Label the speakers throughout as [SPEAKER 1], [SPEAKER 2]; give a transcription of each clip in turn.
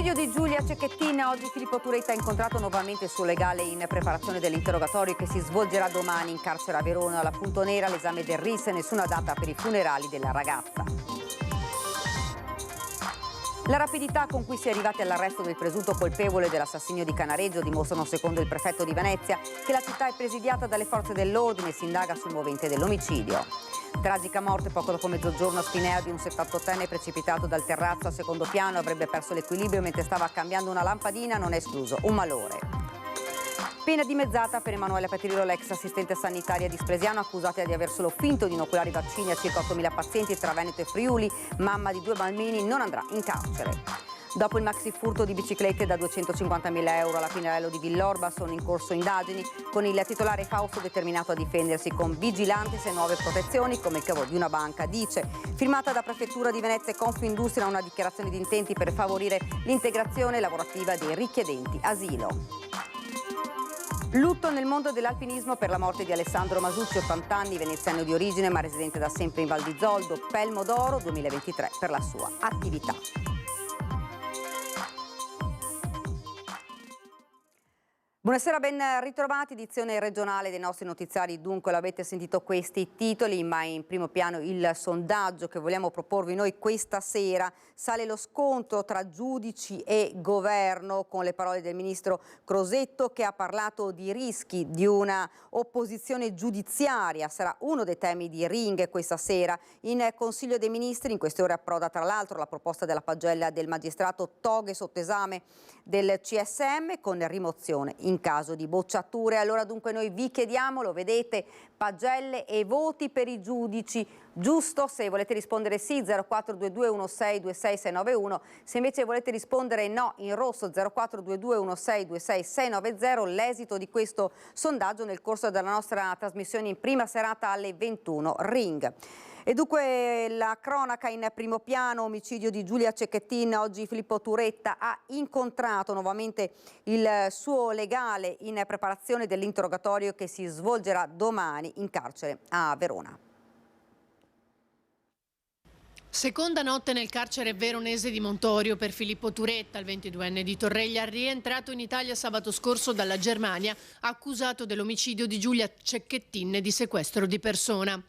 [SPEAKER 1] L'omicidio di Giulia Cecchettin. Oggi Filippo Turetta ha incontrato nuovamente il suo legale in preparazione dell'interrogatorio che si svolgerà domani in carcere a Verona. La punto nera, l'esame del RIS e nessuna data per i funerali della ragazza. La rapidità con cui si è arrivati all'arresto del presunto colpevole dell'assassinio di Canareggio dimostrano, secondo il prefetto di Venezia, che la città è presidiata dalle forze dell'ordine e si indaga sul movente dell'omicidio. Tragica morte poco dopo mezzogiorno a Spinea di un 78enne precipitato dal terrazzo al secondo piano. Avrebbe perso l'equilibrio mentre stava cambiando una lampadina. Non è escluso un malore. Pena dimezzata per Emanuela Petrillo, l'ex assistente sanitaria di Spresiano, accusata di aver solo finto di inoculare i vaccini a circa 8.000 pazienti tra Veneto e Friuli. Mamma di 2 bambini non andrà in carcere. Dopo il maxi furto di biciclette da 250.000 euro alla Pinarello di Villorba sono in corso indagini, con il titolare Fausto determinato a difendersi con vigilantes e nuove protezioni, come il cavo di una banca, dice. Firmata da Prefettura di Venezia e Confindustria una dichiarazione di intenti per favorire l'integrazione lavorativa dei richiedenti asilo. Lutto nel mondo dell'alpinismo per la morte di Alessandro Masucci, 80 anni, veneziano di origine ma residente da sempre in Val di Zoldo. Pelmo d'oro 2023 per la sua attività. Buonasera, ben ritrovati, edizione regionale dei nostri notiziari. Dunque l'avete sentito questi titoli, ma in primo piano il sondaggio che vogliamo proporvi noi questa sera. Sale lo scontro tra giudici e governo, con le parole del ministro Crosetto che ha parlato di rischi di una opposizione giudiziaria. Sarà uno dei temi di Ring questa sera. In Consiglio dei Ministri in queste ore approda tra l'altro la proposta della pagella del magistrato toghe sotto esame del CSM con rimozione in caso di bocciature. Allora dunque noi vi chiediamo, lo vedete, pagelle e voti per i giudici, giusto? Se volete rispondere sì, 0422 16 26 691, se invece volete rispondere no, in rosso 0422 16 26 690, l'esito di questo sondaggio nel corso della nostra trasmissione in prima serata alle 21. Ring. E dunque la cronaca in primo piano, omicidio di Giulia Cecchettin. Oggi Filippo Turetta ha incontrato nuovamente il suo legale in preparazione dell'interrogatorio che si svolgerà domani in carcere a Verona.
[SPEAKER 2] Seconda notte nel carcere veronese di Montorio per Filippo Turetta, il 22enne di Torreglia, rientrato in Italia sabato scorso dalla Germania, accusato dell'omicidio di Giulia Cecchettin e di sequestro di persona.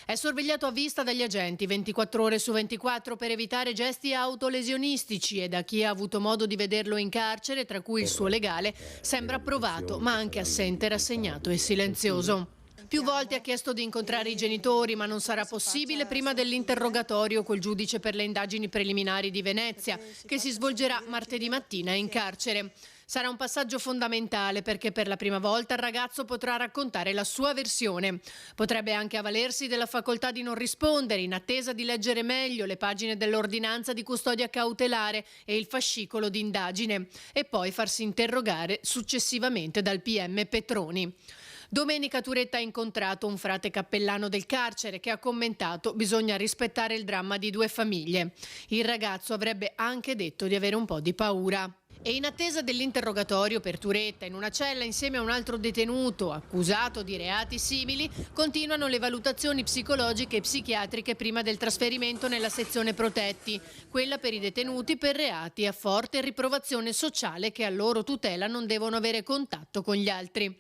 [SPEAKER 2] È sorvegliato a vista dagli agenti 24 ore su 24 per evitare gesti autolesionistici e da chi ha avuto modo di vederlo in carcere, tra cui il suo legale, sembra provato ma anche assente, rassegnato e silenzioso. Più volte ha chiesto di incontrare i genitori, ma non sarà possibile prima dell'interrogatorio col giudice per le indagini preliminari di Venezia, che si svolgerà martedì mattina in carcere. Sarà un passaggio fondamentale perché per la prima volta il ragazzo potrà raccontare la sua versione. Potrebbe anche avvalersi della facoltà di non rispondere in attesa di leggere meglio le pagine dell'ordinanza di custodia cautelare e il fascicolo di indagine e poi farsi interrogare successivamente dal PM Petroni. Domenica Turetta ha incontrato un frate cappellano del carcere che ha commentato: bisogna rispettare il dramma di 2 famiglie. Il ragazzo avrebbe anche detto di avere un po' di paura. E in attesa dell'interrogatorio per Turetta in una cella insieme a un altro detenuto accusato di reati simili, continuano le valutazioni psicologiche e psichiatriche prima del trasferimento nella sezione protetti, quella per i detenuti per reati a forte riprovazione sociale che a loro tutela non devono avere contatto con gli altri.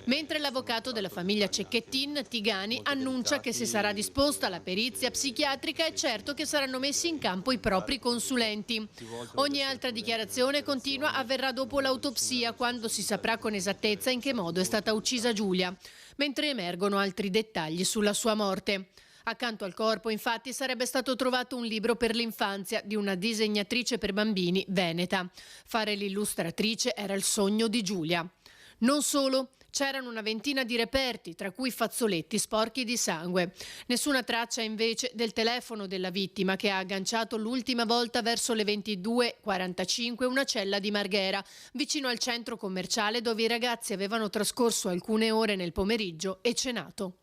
[SPEAKER 2] Mentre l'avvocato della famiglia Cecchettin, Tigani, annuncia che se sarà disposta la perizia psichiatrica è certo che saranno messi in campo i propri consulenti. Ogni altra dichiarazione continua avverrà dopo l'autopsia, quando si saprà con esattezza in che modo è stata uccisa Giulia, mentre emergono altri dettagli sulla sua morte. Accanto al corpo, infatti, sarebbe stato trovato un libro per l'infanzia di una disegnatrice per bambini veneta. Fare l'illustratrice era il sogno di Giulia. Non solo. C'erano una ventina di reperti, tra cui fazzoletti sporchi di sangue. Nessuna traccia invece del telefono della vittima, che ha agganciato l'ultima volta verso le 22:45 una cella di Marghera, vicino al centro commerciale dove i ragazzi avevano trascorso alcune ore nel pomeriggio e cenato.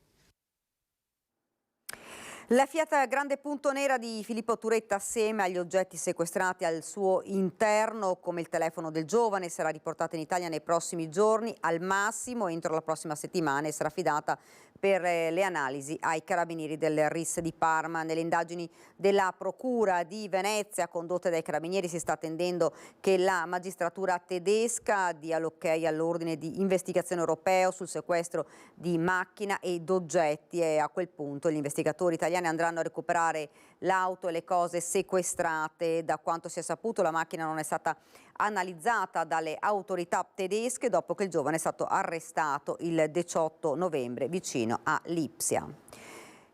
[SPEAKER 1] La Fiat Grande Punto Nera di Filippo Turetta assieme agli oggetti sequestrati al suo interno, come il telefono del giovane, sarà riportata in Italia nei prossimi giorni, al massimo entro la prossima settimana, e sarà affidata per le analisi ai carabinieri del RIS di Parma. Nelle indagini della Procura di Venezia condotte dai carabinieri si sta attendendo che la magistratura tedesca dia l'ok all'ordine di investigazione europeo sul sequestro di macchina ed oggetti, e a quel punto gli investigatori italiani andranno a recuperare l'auto e le cose sequestrate. Da quanto si è saputo, la macchina non è stata analizzata dalle autorità tedesche dopo che il giovane è stato arrestato il 18 novembre vicino a Lipsia.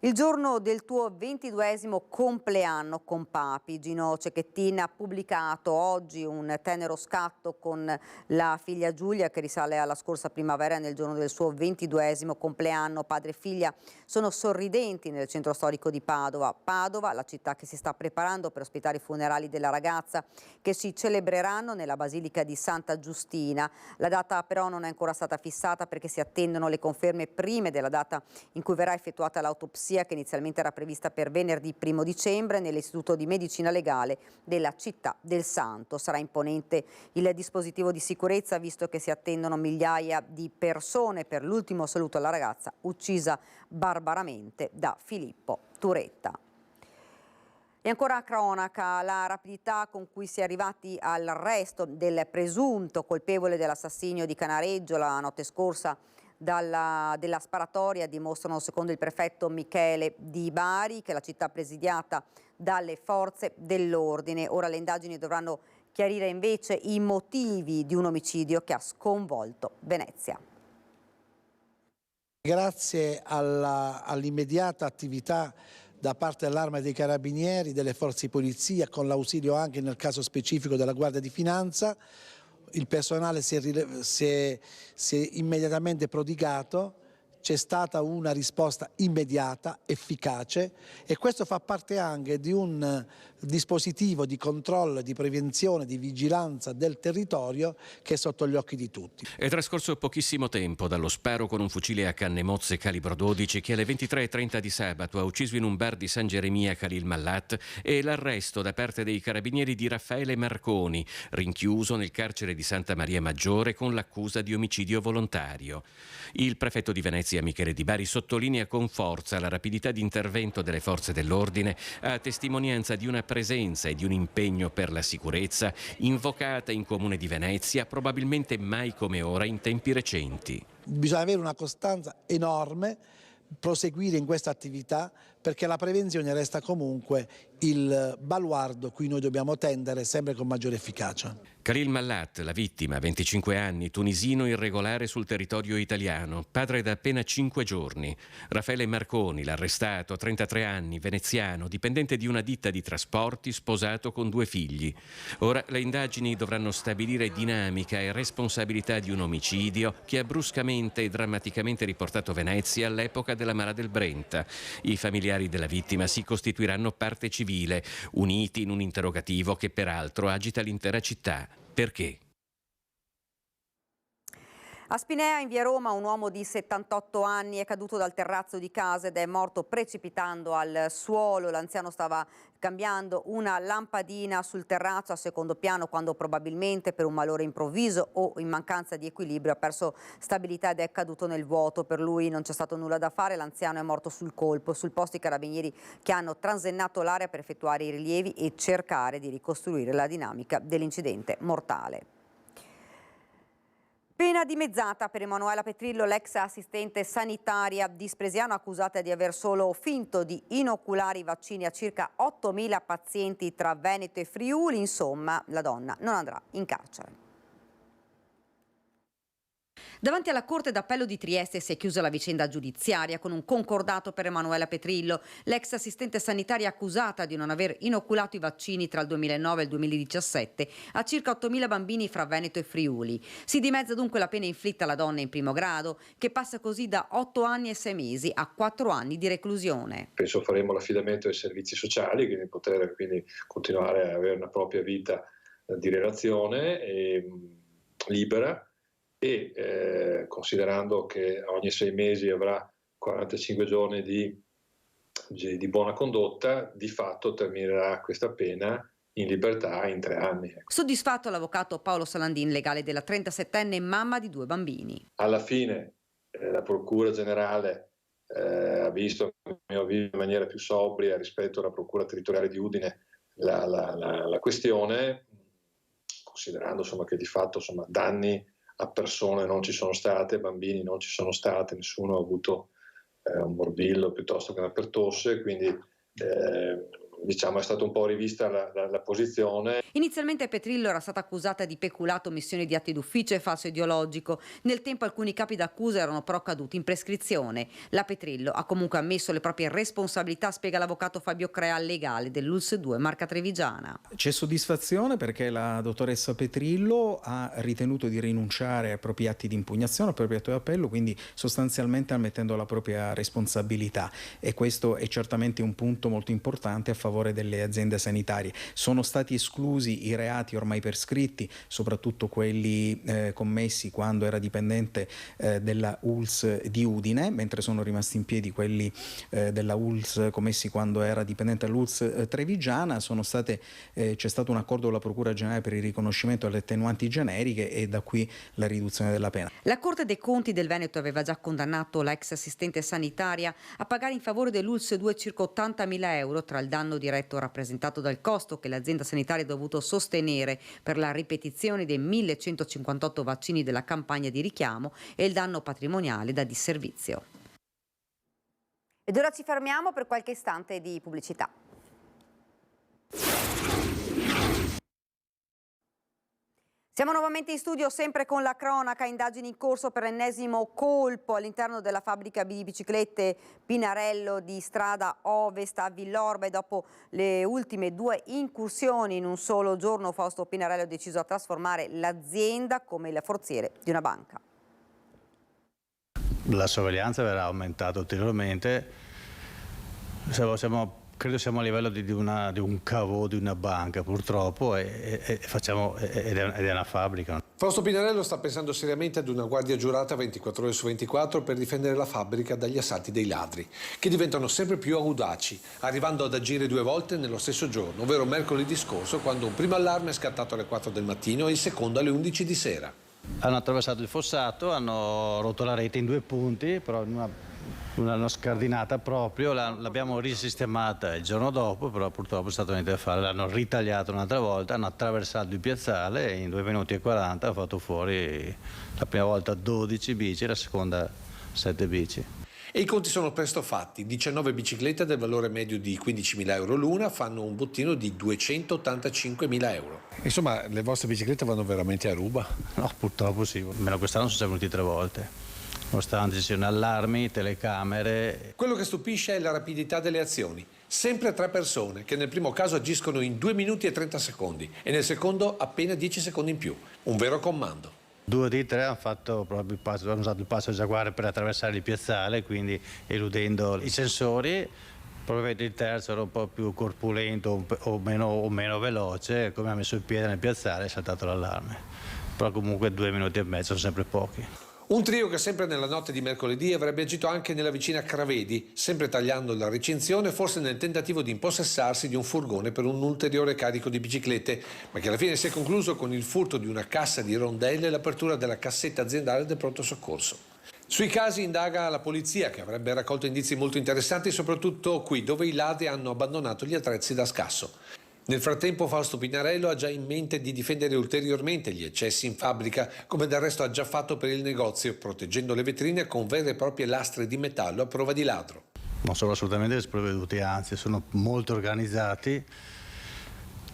[SPEAKER 1] Il giorno del tuo 22esimo compleanno con Papi, Gino Cecchettin ha pubblicato oggi un tenero scatto con la figlia Giulia che risale alla scorsa primavera, nel giorno del suo 22esimo compleanno. Padre e figlia sono sorridenti nel centro storico di Padova. Padova, la città che si sta preparando per ospitare i funerali della ragazza che si celebreranno nella Basilica di Santa Giustina. La data però non è ancora stata fissata perché si attendono le conferme prime della data in cui verrà effettuata l'autopsia, che inizialmente era prevista per venerdì 1 dicembre nell'Istituto di Medicina Legale della Città del Santo. Sarà imponente il dispositivo di sicurezza, visto che si attendono migliaia di persone per l'ultimo saluto alla ragazza uccisa barbaramente da Filippo Turetta. E ancora a cronaca, la rapidità con cui si è arrivati all'arresto del presunto colpevole dell'assassinio di Canareggio la notte scorsa della sparatoria dimostrano, secondo il prefetto Michele Di Bari, che la città è presidiata dalle forze dell'ordine. Ora le indagini dovranno chiarire invece i motivi di un omicidio che ha sconvolto Venezia.
[SPEAKER 3] Grazie all'immediata attività da parte dell'Arma dei Carabinieri, delle forze di polizia, con l'ausilio anche nel caso specifico della Guardia di Finanza, il personale si è immediatamente prodigato, c'è stata una risposta immediata, efficace, e questo fa parte anche di un dispositivo di controllo, di prevenzione, di vigilanza del territorio che è sotto gli occhi di tutti.
[SPEAKER 4] È trascorso pochissimo tempo dallo sparo con un fucile a canne mozze calibro 12 che alle 23:30 di sabato ha ucciso in un bar di San Geremia Khalil Mallat, e l'arresto da parte dei carabinieri di Raffaele Marconi, rinchiuso nel carcere di Santa Maria Maggiore con l'accusa di omicidio volontario. Il prefetto di Venezia Michele Di Bari sottolinea con forza la rapidità di intervento delle forze dell'ordine, a testimonianza di una presenza e di un impegno per la sicurezza invocata in Comune di Venezia probabilmente mai come ora in tempi recenti.
[SPEAKER 3] Bisogna avere una costanza enorme, proseguire in questa attività, perché la prevenzione resta comunque il baluardo cui noi dobbiamo tendere sempre con maggiore efficacia.
[SPEAKER 4] Khalil Mallat, la vittima, 25 anni, tunisino irregolare sul territorio italiano, padre da appena 5 giorni. Raffaele Marconi, l'arrestato, 33 anni, veneziano, dipendente di una ditta di trasporti, sposato con 2 figli. Ora le indagini dovranno stabilire dinamica e responsabilità di un omicidio che ha bruscamente e drammaticamente riportato Venezia all'epoca della Mara del Brenta. I familiari della vittima si costituiranno parte civile, uniti in un interrogativo che peraltro agita l'intera città. Perché?
[SPEAKER 1] A Spinea, in via Roma, un uomo di 78 anni è caduto dal terrazzo di casa ed è morto precipitando al suolo. L'anziano stava cambiando una lampadina sul terrazzo a secondo piano quando probabilmente per un malore improvviso o in mancanza di equilibrio ha perso stabilità ed è caduto nel vuoto. Per lui non c'è stato nulla da fare, l'anziano è morto sul colpo. Sul posto i carabinieri che hanno transennato l'area per effettuare i rilievi e cercare di ricostruire la dinamica dell'incidente mortale. Pena dimezzata per Emanuela Petrillo, l'ex assistente sanitaria di Spresiano, accusata di aver solo finto di inoculare i vaccini a circa 8.000 pazienti tra Veneto e Friuli. Insomma, la donna non andrà in carcere. Davanti alla Corte d'Appello di Trieste si è chiusa la vicenda giudiziaria con un concordato per Emanuela Petrillo, l'ex assistente sanitaria accusata di non aver inoculato i vaccini tra il 2009 e il 2017 a circa 8.000 bambini fra Veneto e Friuli. Si dimezza dunque la pena inflitta alla donna in primo grado, che passa così da 8 anni e 6 mesi a 4 anni di reclusione.
[SPEAKER 5] Penso faremo l'affidamento ai servizi sociali, quindi poter continuare a avere una propria vita di relazione libera, e considerando che ogni 6 mesi avrà 45 giorni di di buona condotta, di fatto terminerà questa pena in libertà in 3 anni.
[SPEAKER 1] Soddisfatto l'avvocato Paolo Salandin, legale della 37enne mamma di 2 bambini.
[SPEAKER 5] Alla fine la Procura Generale ha visto, a mio avviso, in maniera più sobria rispetto alla Procura Territoriale di Udine la questione, considerando che di fatto danni a persone non ci sono state, bambini non ci sono state, nessuno ha avuto un morbillo piuttosto che una pertosse, quindi è stata un po' rivista la posizione.
[SPEAKER 1] Inizialmente Petrillo era stata accusata di peculato, omissione di atti d'ufficio e falso ideologico. Nel tempo alcuni capi d'accusa erano però caduti in prescrizione. La Petrillo ha comunque ammesso le proprie responsabilità, spiega l'avvocato Fabio Crea, legale dell'ULSS 2 Marca Trevigiana.
[SPEAKER 6] C'è soddisfazione perché la dottoressa Petrillo ha ritenuto di rinunciare ai propri atti di impugnazione, ai propri atti di appello, quindi sostanzialmente ammettendo la propria responsabilità, e questo è certamente un punto molto importante a favore delle aziende sanitarie. Sono stati esclusi i reati ormai prescritti, soprattutto quelli commessi quando era dipendente della ULSS di Udine, mentre sono rimasti in piedi quelli della ULSS commessi quando era dipendente dell'ULSS Trevigiana. C'è stato un accordo con la Procura Generale per il riconoscimento delle attenuanti generiche e da qui la riduzione della pena.
[SPEAKER 1] La Corte dei Conti del Veneto aveva già condannato la ex assistente sanitaria a pagare in favore dell'ULSS 2 circa 80.000 euro tra il danno diretto rappresentato dal costo che l'azienda sanitaria ha dovuto sostenere per la ripetizione dei 1.158 vaccini della campagna di richiamo e il danno patrimoniale da disservizio. Ed ora ci fermiamo per qualche istante di pubblicità. Siamo nuovamente in studio, sempre con la cronaca. Indagini in corso per l'ennesimo colpo all'interno della fabbrica di biciclette Pinarello di Strada Ovest a Villorba, e dopo le ultime 2 incursioni in un solo giorno Fausto Pinarello ha deciso di trasformare l'azienda come il forziere di una banca.
[SPEAKER 7] La sorveglianza verrà aumentata ulteriormente. Credo siamo a livello di un cavo di una banca, purtroppo, ed è una fabbrica.
[SPEAKER 8] Fausto Pinarello sta pensando seriamente ad una guardia giurata 24 ore su 24 per difendere la fabbrica dagli assalti dei ladri, che diventano sempre più audaci, arrivando ad agire 2 volte nello stesso giorno, ovvero mercoledì scorso, quando un primo allarme è scattato alle 4 del mattino e il secondo alle 11 di sera.
[SPEAKER 7] Hanno attraversato il fossato, hanno rotto la rete in 2 punti, però una scardinata proprio, l'abbiamo risistemata il giorno dopo, però purtroppo è stato niente da fare, l'hanno ritagliata un'altra volta, hanno attraversato il piazzale e in 2 minuti e 40 hanno fatto fuori la prima volta 12 bici, la seconda 7 bici.
[SPEAKER 8] E i conti sono presto fatti. 19 biciclette del valore medio di 15.000 euro l'una fanno un bottino di 285.000 euro. Insomma, le vostre biciclette vanno veramente a ruba?
[SPEAKER 7] No, purtroppo sì, almeno quest'anno sono venuti 3 volte. Nonostante ci siano allarmi, telecamere.
[SPEAKER 8] Quello che stupisce è la rapidità delle azioni. Sempre 3 persone che nel primo caso agiscono in 2 minuti e 30 secondi e nel secondo appena 10 secondi in più. Un vero comando.
[SPEAKER 7] 2 di 3 hanno fatto proprio hanno usato il passo giaguare per attraversare il piazzale, quindi eludendo i sensori. Probabilmente il terzo era un po' più corpulento o meno veloce, come ha messo il piede nel piazzale è saltato l'allarme. Però comunque 2 minuti e mezzo sono sempre pochi.
[SPEAKER 8] Un trio che sempre nella notte di mercoledì avrebbe agito anche nella vicina Cravedi, sempre tagliando la recinzione, forse nel tentativo di impossessarsi di un furgone per un ulteriore carico di biciclette, ma che alla fine si è concluso con il furto di una cassa di rondelle e l'apertura della cassetta aziendale del pronto soccorso. Sui casi indaga la polizia, che avrebbe raccolto indizi molto interessanti, soprattutto qui, dove i ladri hanno abbandonato gli attrezzi da scasso. Nel frattempo Fausto Pinarello ha già in mente di difendere ulteriormente gli eccessi in fabbrica, come del resto ha già fatto per il negozio, proteggendo le vetrine con vere e proprie lastre di metallo a prova di ladro.
[SPEAKER 7] Non sono assolutamente sprovveduti, anzi sono molto organizzati.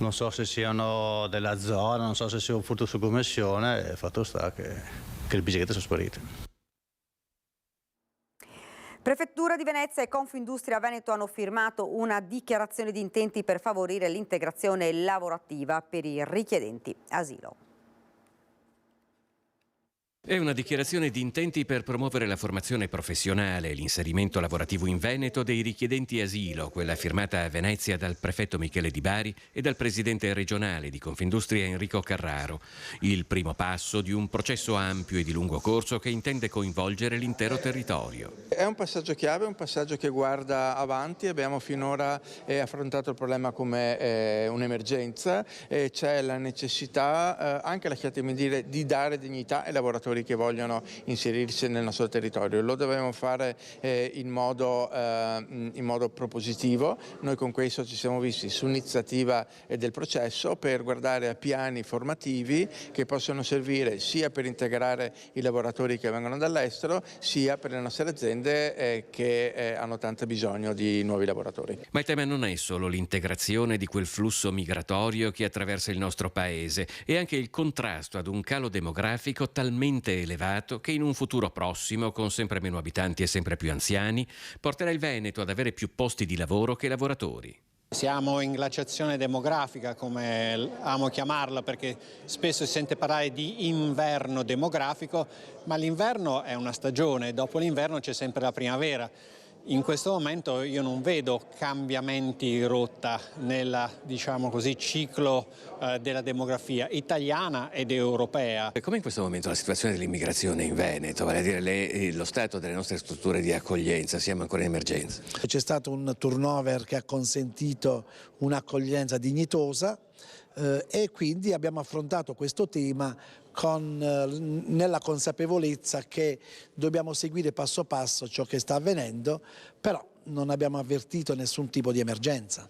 [SPEAKER 7] Non so se siano della zona, non so se sia un furto su commissione, il fatto sta che le biciclette sono sparite.
[SPEAKER 1] Prefettura di Venezia e Confindustria Veneto hanno firmato una dichiarazione di intenti per favorire l'integrazione lavorativa per i richiedenti asilo.
[SPEAKER 4] È una dichiarazione di intenti per promuovere la formazione professionale e l'inserimento lavorativo in Veneto dei richiedenti asilo, quella firmata a Venezia dal prefetto Michele Di Bari e dal presidente regionale di Confindustria Enrico Carraro. Il primo passo di un processo ampio e di lungo corso che intende coinvolgere l'intero territorio.
[SPEAKER 9] È un passaggio chiave, un passaggio che guarda avanti. Abbiamo finora affrontato il problema come un'emergenza. C'è la necessità, anche lasciatemi dire, di dare dignità ai lavoratori che vogliono inserirsi nel nostro territorio. Lo dobbiamo fare in modo propositivo. Noi con questo ci siamo visti su iniziativa del processo per guardare a piani formativi che possono servire sia per integrare i lavoratori che vengono dall'estero, sia per le nostre aziende che hanno tanto bisogno di nuovi lavoratori.
[SPEAKER 4] Ma il tema non è solo l'integrazione di quel flusso migratorio che attraversa il nostro paese, è anche il contrasto ad un calo demografico talmente elevato che in un futuro prossimo, con sempre meno abitanti e sempre più anziani, porterà il Veneto ad avere più posti di lavoro che lavoratori.
[SPEAKER 10] Siamo in glaciazione demografica, come amo chiamarla, perché spesso si sente parlare di inverno demografico, ma l'inverno è una stagione, dopo l'inverno c'è sempre la primavera. In questo momento io non vedo cambiamenti di rotta nel, diciamo così, ciclo della demografia italiana ed europea.
[SPEAKER 11] Com'è in questo momento la situazione dell'immigrazione in Veneto, vale a dire lo stato delle nostre strutture di accoglienza? Siamo ancora in emergenza?
[SPEAKER 3] C'è stato un turnover che ha consentito un'accoglienza dignitosa e quindi abbiamo affrontato questo tema nella consapevolezza che dobbiamo seguire passo passo ciò che sta avvenendo, però non abbiamo avvertito nessun tipo di emergenza.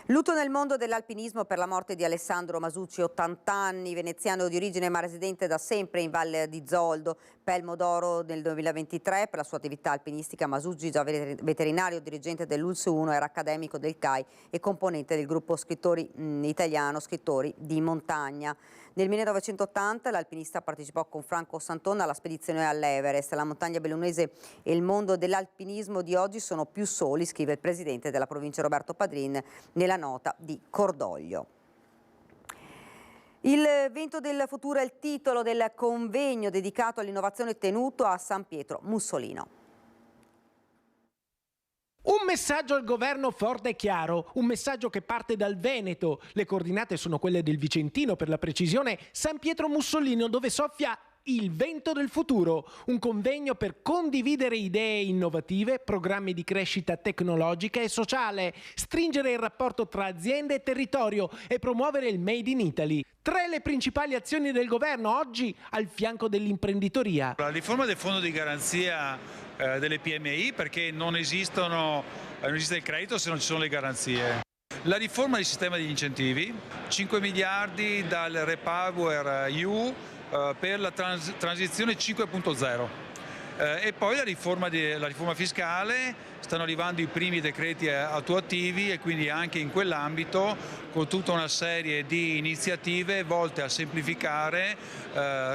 [SPEAKER 1] Lutto nel mondo dell'alpinismo per la morte di Alessandro Masucci, 80 anni, veneziano di origine ma residente da sempre in Valle di Zoldo. Palmo d'Oro nel 2023 per la sua attività alpinistica. Masucci, già veterinario, dirigente dell'ULS 1, era accademico del CAI e componente del gruppo scrittori italiano Scrittori di Montagna. Nel 1980 l'alpinista partecipò con Franco Santonna alla spedizione all'Everest. La montagna bellunese e il mondo dell'alpinismo di oggi sono più soli, scrive il presidente della provincia Roberto Padrin nella nota di cordoglio. Il vento del futuro è il titolo del convegno dedicato all'innovazione tenuto a San Pietro Mussolino.
[SPEAKER 12] Un messaggio al governo forte e chiaro, un messaggio che parte dal Veneto. Le coordinate sono quelle del Vicentino, per la precisione San Pietro Mussolino, dove soffia il vento del futuro, un convegno per condividere idee innovative, programmi di crescita tecnologica e sociale, stringere il rapporto tra aziende e territorio e promuovere il Made in Italy. 3 le principali azioni del governo oggi al fianco dell'imprenditoria.
[SPEAKER 13] La riforma del fondo di garanzia delle PMI, perché non esiste il credito se non ci sono le garanzie. La riforma del sistema degli incentivi, 5 miliardi dal Repower EU per la transizione 5.0 e poi la riforma fiscale. Stanno arrivando i primi decreti attuativi e quindi anche in quell'ambito con tutta una serie di iniziative volte a semplificare,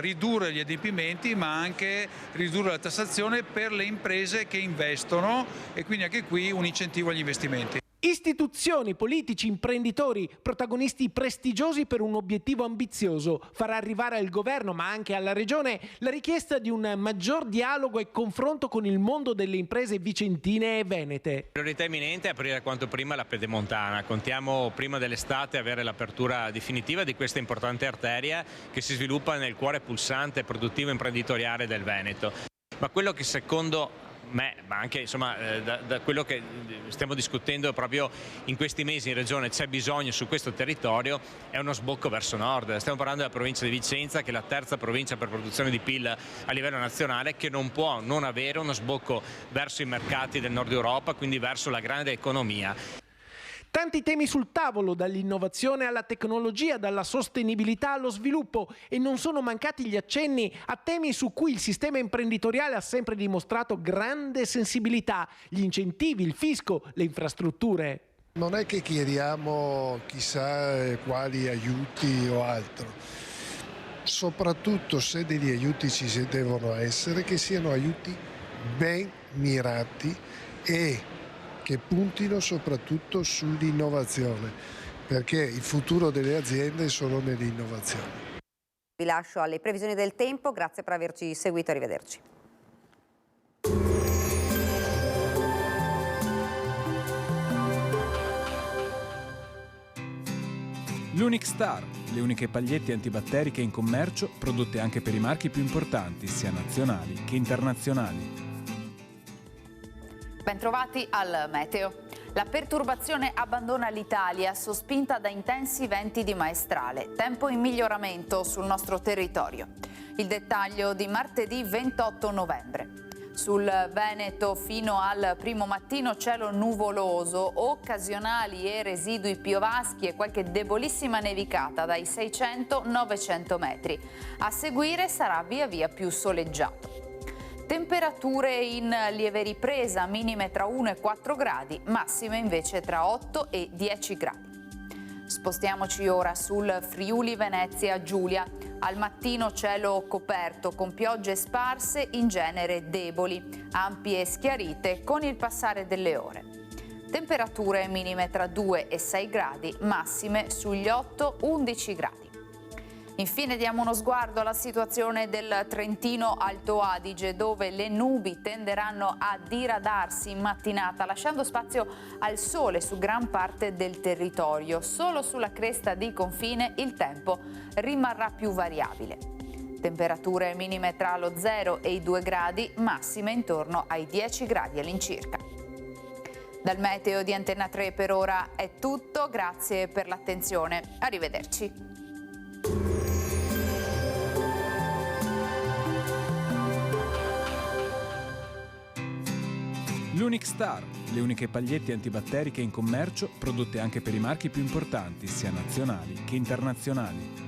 [SPEAKER 13] ridurre gli adempimenti ma anche ridurre la tassazione per le imprese che investono e quindi anche qui un incentivo agli investimenti.
[SPEAKER 12] Istituzioni, politici, imprenditori, protagonisti prestigiosi per un obiettivo ambizioso, farà arrivare al governo ma anche alla regione la richiesta di un maggior dialogo e confronto con il mondo delle imprese vicentine e venete.
[SPEAKER 14] Priorità imminente è aprire quanto prima la Pedemontana. Contiamo prima dell'estate avere l'apertura definitiva di questa importante arteria che si sviluppa nel cuore pulsante e produttivo imprenditoriale del Veneto. Ma quello che secondo me, ma anche insomma da quello che stiamo discutendo proprio in questi mesi in regione c'è bisogno su questo territorio, è uno sbocco verso nord. Stiamo parlando della provincia di Vicenza, che è la terza provincia per produzione di PIL a livello nazionale, che non può non avere uno sbocco verso i mercati del nord Europa, quindi verso la grande economia.
[SPEAKER 12] Tanti temi sul tavolo, dall'innovazione alla tecnologia, dalla sostenibilità allo sviluppo, e non sono mancati gli accenni a temi su cui il sistema imprenditoriale ha sempre dimostrato grande sensibilità: gli incentivi, il fisco, le infrastrutture.
[SPEAKER 15] Non è che chiediamo chissà quali aiuti o altro, soprattutto se degli aiuti ci devono essere, che siano aiuti ben mirati e che puntino soprattutto sull'innovazione, perché il futuro delle aziende è solo nell'innovazione.
[SPEAKER 1] Vi lascio alle previsioni del tempo, grazie per averci seguito, arrivederci.
[SPEAKER 16] L'Unic Star, le uniche pagliette antibatteriche in commercio, prodotte anche per i marchi più importanti, sia nazionali che internazionali.
[SPEAKER 17] Bentrovati al meteo. La perturbazione abbandona l'Italia, sospinta da intensi venti di maestrale. Tempo in miglioramento sul nostro territorio. Il dettaglio di martedì 28 novembre. Sul Veneto fino al primo mattino cielo nuvoloso, occasionali e residui piovaschi e qualche debolissima nevicata dai 600-900 metri. A seguire sarà via via più soleggiato. Temperature in lieve ripresa, minime tra 1 e 4 gradi, massime invece tra 8 e 10 gradi. Spostiamoci ora sul Friuli Venezia Giulia. Al mattino cielo coperto con piogge sparse, in genere deboli, ampie e schiarite con il passare delle ore. Temperature minime tra 2 e 6 gradi, massime sugli 8-11 gradi. Infine diamo uno sguardo alla situazione del Trentino Alto Adige, dove le nubi tenderanno a diradarsi in mattinata, lasciando spazio al sole su gran parte del territorio. Solo sulla cresta di confine il tempo rimarrà più variabile. Temperature minime tra lo 0 e i 2 gradi, massime intorno ai 10 gradi all'incirca. Dal meteo di Antenna 3 per ora è tutto, grazie per l'attenzione, arrivederci.
[SPEAKER 16] L'Unic Star, le uniche pagliette antibatteriche in commercio, prodotte anche per i marchi più importanti, sia nazionali che internazionali.